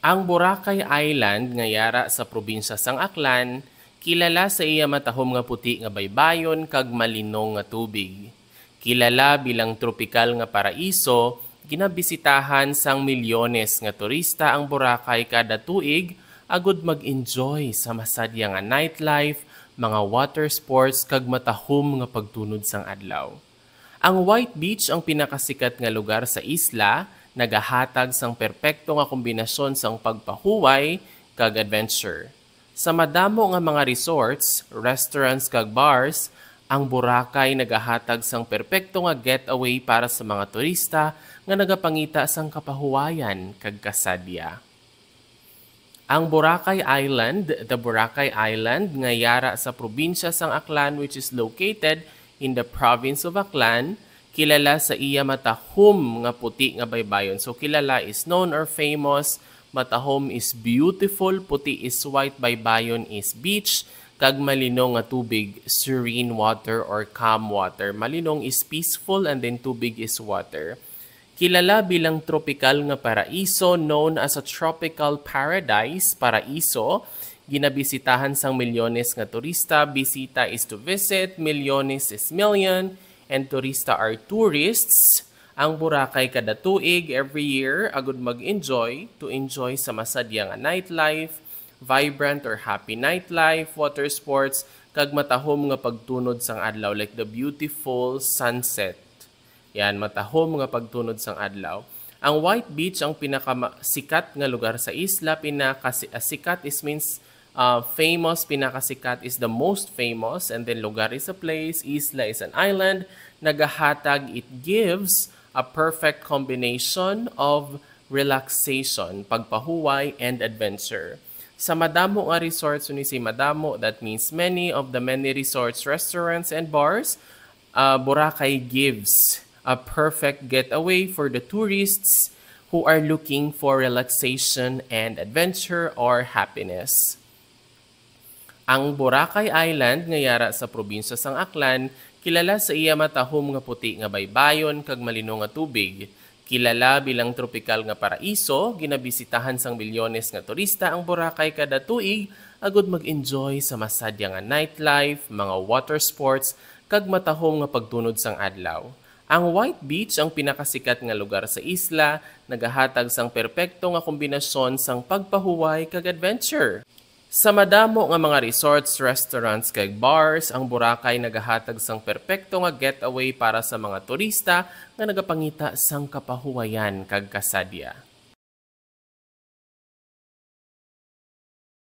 Ang Boracay Island nga yara sa probinsya sang Aklan, kilala sa iya matahom nga puti nga baybayon kag malinong nga tubig. Kilala bilang tropikal nga paraiso, ginabisitahan sang milyones nga turista ang Boracay kada tuig agud mag-enjoy sa masadya nga nightlife, mga water sports kag matahom nga pagtunod sang adlaw. Ang White Beach ang pinakasikat nga lugar sa isla, nagahatag sang perpekto nga kombinasyon sang pagpahuway kag adventure. Sa madamo nga mga resorts, restaurants kag bars, ang Boracay nagahatag sang perpekto nga getaway para sa mga turista nga nagapangita sang kapahuwayan kag kasadya. Ang Boracay Island, the Boracay Island nga yara sa probinsya sang Aklan which is located in the province of Aklan, kilala sa iya matahom nga puti nga baybayon. So kilala is known or famous, matahom is beautiful, puti is white, baybayon is beach, kag malinong nga tubig, serene water or calm water. Malinong is peaceful and then tubig is water. Kilala bilang tropical nga paraiso, known as a tropical paradise, paraiso. Ginabisitahan sang milyones nga turista. Bisita is to visit, milyones is million, and turista are tourists. Ang Boracay kada tuig, every year, agud mag-enjoy, to enjoy sa masadya nga nightlife, vibrant or happy nightlife, water sports, kag matahom nga pagtunod sang adlaw, like the beautiful sunset. Yan, matahom nga pagtunod sang adlaw. Ang White Beach ang pinakasikat nga lugar sa isla. Pinakasikat is means famous, pinakasikat is the most famous, and then lugar is a place, isla is an island. Nagahatag, it gives a perfect combination of relaxation, pagpahuway, and adventure. Sa madamo nga resorts, when you say madamo, that means many of the many resorts, restaurants, and bars, Boracay gives a perfect getaway for the tourists who are looking for relaxation and adventure or happiness. Ang Boracay Island nga yara sa probinsya sang Aklan, kilala sa iya matahom nga puti nga baybayon kag malinong nga tubig. Kilala bilang tropikal nga paraiso, ginabisitahan sang milyones nga turista ang Boracay kada tuig agud mag-enjoy sa masadya nga nightlife, mga water sports kag matahom nga pagtunod sang adlaw. Ang White Beach ang pinakasikat nga lugar sa isla, nagahatag sang perpekto nga kombinasyon sang pagpahuway kag adventure. Sa madamo nga mga resorts, restaurants kag bars, ang Boracay nagahatag sang perpekto nga getaway para sa mga turista nga nagapangita sang kapahuwayan kag kasadya.